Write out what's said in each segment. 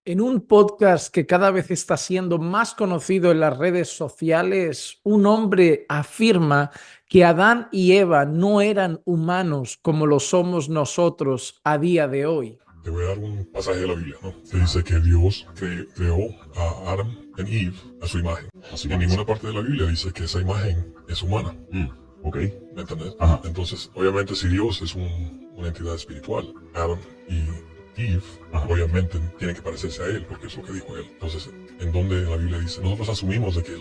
En un podcast que cada vez está siendo más conocido en las redes sociales, un hombre afirma que Adán y Eva no eran humanos como lo somos nosotros a día de hoy. Te voy a dar un pasaje de la Biblia, ¿no? Que dice que Dios creó a Adam y Eve a su imagen. En ninguna parte de la Biblia dice que esa imagen es humana. Ok. ¿Me entiendes? Ajá. Entonces, obviamente, si Dios es una entidad espiritual, Adam y Eve, Ajá. obviamente, tienen que parecerse a él, porque es lo que dijo él. Entonces, en donde la Biblia dice, nosotros asumimos de que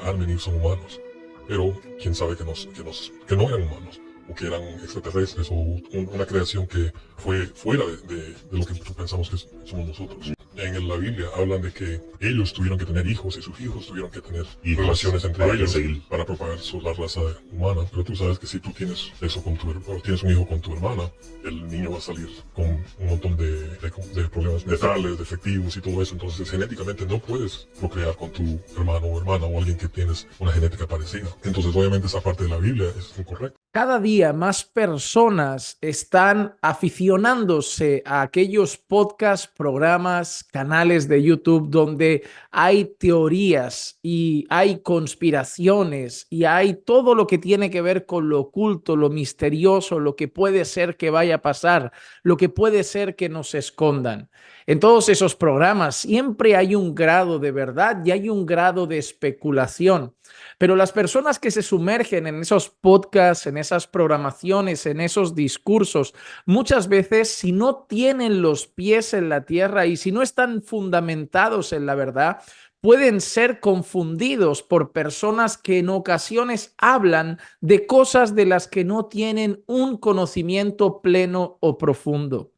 Adam y Eve son humanos, pero quién sabe que no eran humanos, o que eran extraterrestres, o una creación que fue fuera de lo que pensamos que somos nosotros. En la Biblia hablan de que ellos tuvieron que tener hijos y sus hijos tuvieron que tener relaciones entre para ellos seguir. para propagar la raza humana. Pero tú sabes que si tú tienes eso o tienes un hijo con tu hermana, el niño va a salir con un montón de problemas mentales, defectivos y todo eso. Entonces genéticamente no puedes procrear con tu hermano o hermana o alguien que tienes una genética parecida. Entonces obviamente esa parte de la Biblia es incorrecta. Cada día más personas están aficionándose a aquellos podcasts, programas, canales de YouTube donde hay teorías y hay conspiraciones y hay todo lo que tiene que ver con lo oculto, lo misterioso, lo que puede ser que vaya a pasar, lo que puede ser que nos escondan. En todos esos programas siempre hay un grado de verdad y hay un grado de especulación. Pero las personas que se sumergen en esos podcasts, en esas programaciones, en esos discursos, muchas veces si no tienen los pies en la tierra y si no están fundamentados en la verdad, pueden ser confundidos por personas que en ocasiones hablan de cosas de las que no tienen un conocimiento pleno o profundo.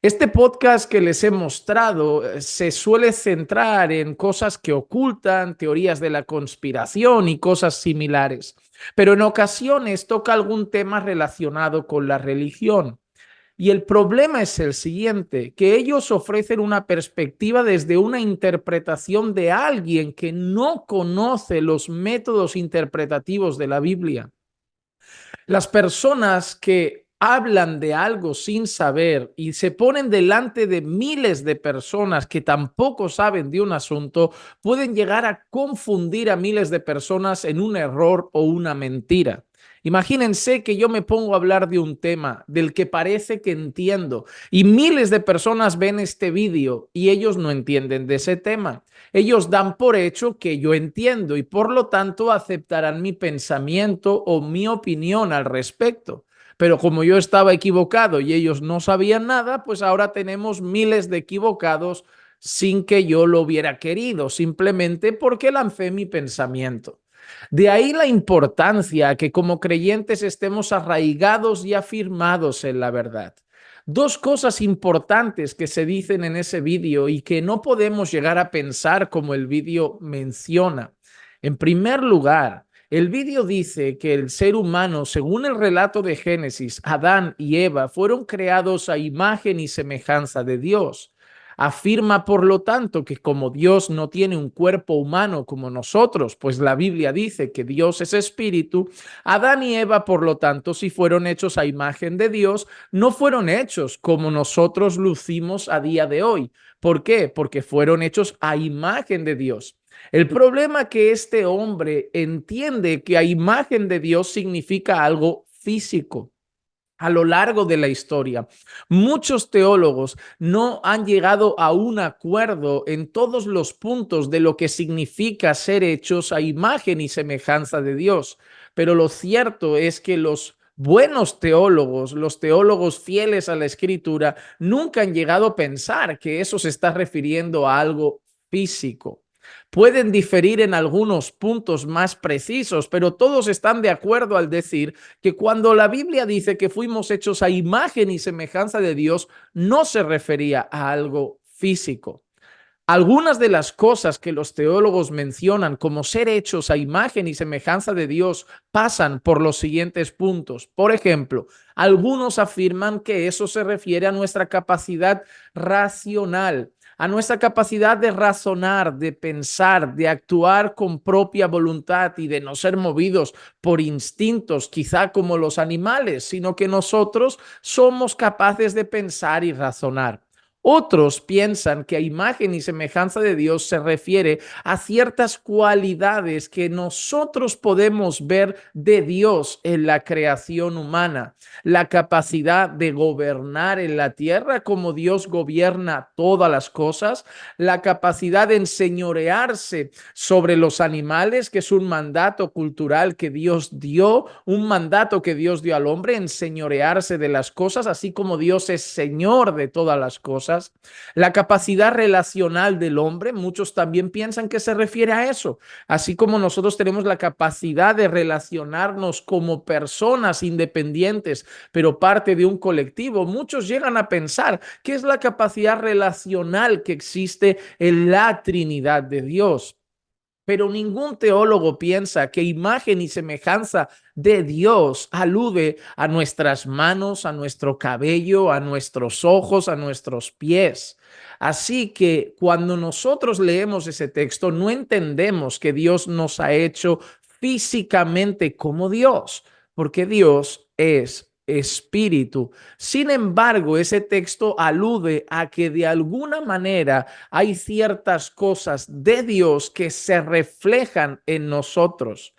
Este podcast que les he mostrado se suele centrar en cosas que ocultan, teorías de la conspiración y cosas similares, pero en ocasiones toca algún tema relacionado con la religión. Y el problema es el siguiente, que ellos ofrecen una perspectiva desde una interpretación de alguien que no conoce los métodos interpretativos de la Biblia. Las personas que hablan de algo sin saber y se ponen delante de miles de personas que tampoco saben de un asunto, pueden llegar a confundir a miles de personas en un error o una mentira. Imagínense que yo me pongo a hablar de un tema del que parece que entiendo y miles de personas ven este vídeo y ellos no entienden de ese tema. Ellos dan por hecho que yo entiendo y por lo tanto aceptarán mi pensamiento o mi opinión al respecto. Pero como yo estaba equivocado y ellos no sabían nada, pues ahora tenemos miles de equivocados sin que yo lo hubiera querido, simplemente porque lancé mi pensamiento. De ahí la importancia que como creyentes estemos arraigados y afirmados en la verdad. Dos cosas importantes que se dicen en ese vídeo y que no podemos llegar a pensar como el vídeo menciona. En primer lugar, el vídeo dice que el ser humano, según el relato de Génesis, Adán y Eva fueron creados a imagen y semejanza de Dios. Afirma, por lo tanto, que como Dios no tiene un cuerpo humano como nosotros, pues la Biblia dice que Dios es espíritu, Adán y Eva, por lo tanto, si fueron hechos a imagen de Dios, no fueron hechos como nosotros lucimos a día de hoy. ¿Por qué? Porque fueron hechos a imagen de Dios. El problema es que este hombre entiende que a imagen de Dios significa algo físico. A lo largo de la historia, muchos teólogos no han llegado a un acuerdo en todos los puntos de lo que significa ser hechos a imagen y semejanza de Dios. Pero lo cierto es que los buenos teólogos, los teólogos fieles a la Escritura, nunca han llegado a pensar que eso se está refiriendo a algo físico. Pueden diferir en algunos puntos más precisos, pero todos están de acuerdo al decir que cuando la Biblia dice que fuimos hechos a imagen y semejanza de Dios, no se refería a algo físico. Algunas de las cosas que los teólogos mencionan como ser hechos a imagen y semejanza de Dios pasan por los siguientes puntos. Por ejemplo, algunos afirman que eso se refiere a nuestra capacidad racional, a nuestra capacidad de razonar, de pensar, de actuar con propia voluntad y de no ser movidos por instintos, quizá como los animales, sino que nosotros somos capaces de pensar y razonar. Otros piensan que a imagen y semejanza de Dios se refiere a ciertas cualidades que nosotros podemos ver de Dios en la creación humana. La capacidad de gobernar en la tierra como Dios gobierna todas las cosas, la capacidad de enseñorearse sobre los animales, que es un mandato cultural que Dios dio, un mandato que Dios dio al hombre, enseñorearse de las cosas, así como Dios es Señor de todas las cosas. La capacidad relacional del hombre, muchos también piensan que se refiere a eso, así como nosotros tenemos la capacidad de relacionarnos como personas independientes, pero parte de un colectivo. Muchos llegan a pensar que es la capacidad relacional que existe en la Trinidad de Dios. Pero ningún teólogo piensa que imagen y semejanza de Dios alude a nuestras manos, a nuestro cabello, a nuestros ojos, a nuestros pies. Así que cuando nosotros leemos ese texto, no entendemos que Dios nos ha hecho físicamente como Dios, porque Dios es espíritu. Sin embargo, ese texto alude a que de alguna manera hay ciertas cosas de Dios que se reflejan en nosotros.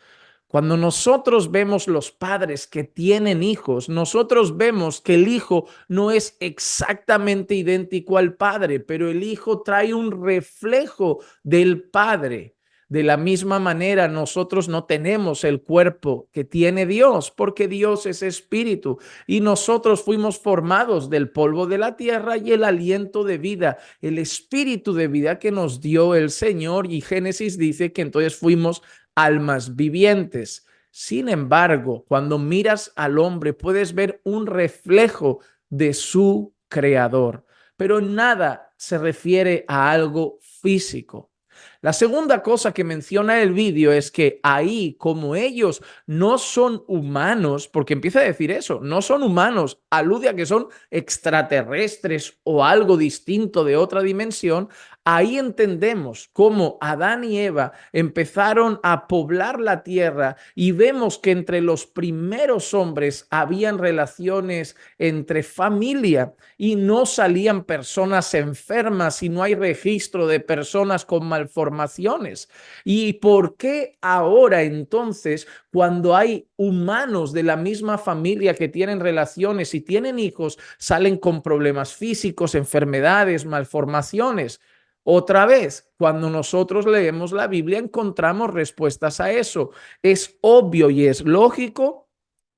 Cuando nosotros vemos los padres que tienen hijos, nosotros vemos que el hijo no es exactamente idéntico al padre, pero el hijo trae un reflejo del padre. De la misma manera, nosotros no tenemos el cuerpo que tiene Dios, porque Dios es espíritu y nosotros fuimos formados del polvo de la tierra y el aliento de vida, el espíritu de vida que nos dio el Señor. Y Génesis dice que entonces fuimos almas vivientes. Sin embargo, cuando miras al hombre, puedes ver un reflejo de su creador, pero nada se refiere a algo físico. La segunda cosa que menciona el vídeo es que ahí, como ellos no son humanos, porque empieza a decir eso, no son humanos, alude a que son extraterrestres o algo distinto de otra dimensión. Ahí entendemos cómo Adán y Eva empezaron a poblar la tierra y vemos que entre los primeros hombres habían relaciones entre familia y no salían personas enfermas y no hay registro de personas con malformaciones. ¿Y por qué ahora entonces, cuando hay humanos de la misma familia que tienen relaciones y tienen hijos, salen con problemas físicos, enfermedades, malformaciones? Otra vez, cuando nosotros leemos la Biblia, encontramos respuestas a eso. Es obvio y es lógico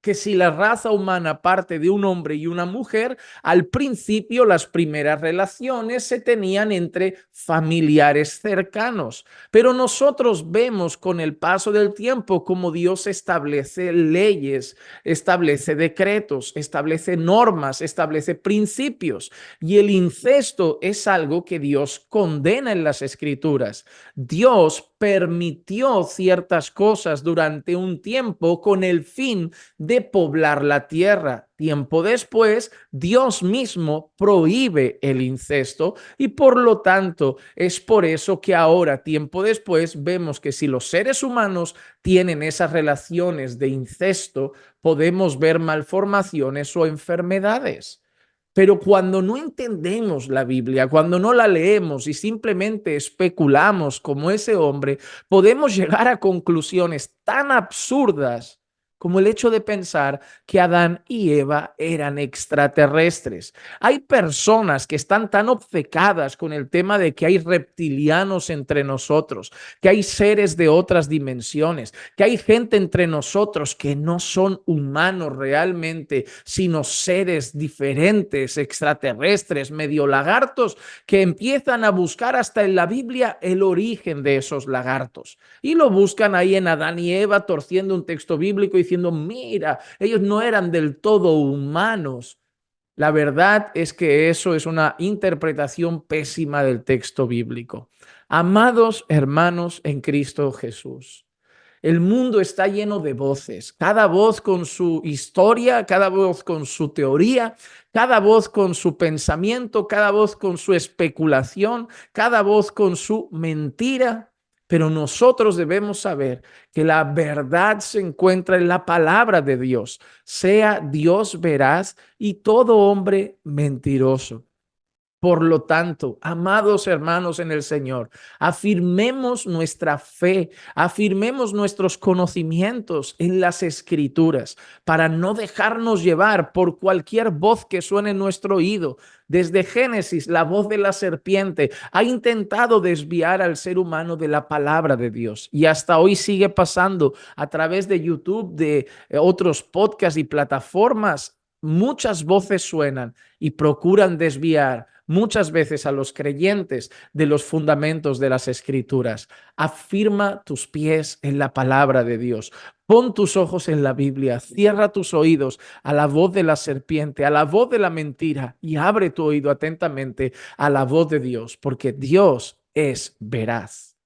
que si la raza humana parte de un hombre y una mujer, al principio las primeras relaciones se tenían entre familiares cercanos. Pero nosotros vemos con el paso del tiempo cómo Dios establece leyes, establece decretos, establece normas, establece principios. Y el incesto es algo que Dios condena en las Escrituras. Dios permitió ciertas cosas durante un tiempo con el fin de poblar la tierra. Tiempo después, Dios mismo prohíbe el incesto y por lo tanto es por eso que ahora, tiempo después, vemos que si los seres humanos tienen esas relaciones de incesto, podemos ver malformaciones o enfermedades. Pero cuando no entendemos la Biblia, cuando no la leemos y simplemente especulamos como ese hombre, podemos llegar a conclusiones tan absurdas como el hecho de pensar que Adán y Eva eran extraterrestres. Hay personas que están tan obcecadas con el tema de que hay reptilianos entre nosotros, que hay seres de otras dimensiones, que hay gente entre nosotros que no son humanos realmente, sino seres diferentes, extraterrestres, medio lagartos, que empiezan a buscar hasta en la Biblia el origen de esos lagartos. Y lo buscan ahí en Adán y Eva, torciendo un texto bíblico y diciendo, mira, ellos no eran del todo humanos. La verdad es que eso es una interpretación pésima del texto bíblico. Amados hermanos en Cristo Jesús, el mundo está lleno de voces, cada voz con su historia, cada voz con su teoría, cada voz con su pensamiento, cada voz con su especulación, cada voz con su mentira. Pero nosotros debemos saber que la verdad se encuentra en la palabra de Dios, sea Dios veraz y todo hombre mentiroso. Por lo tanto, amados hermanos en el Señor, afirmemos nuestra fe, afirmemos nuestros conocimientos en las Escrituras para no dejarnos llevar por cualquier voz que suene en nuestro oído. Desde Génesis, la voz de la serpiente ha intentado desviar al ser humano de la palabra de Dios y hasta hoy sigue pasando a través de YouTube, de otros podcasts y plataformas. Muchas voces suenan y procuran desviar muchas veces a los creyentes de los fundamentos de las Escrituras. Afirma tus pies en la palabra de Dios. Pon tus ojos en la Biblia, cierra tus oídos a la voz de la serpiente, a la voz de la mentira y abre tu oído atentamente a la voz de Dios, porque Dios es veraz.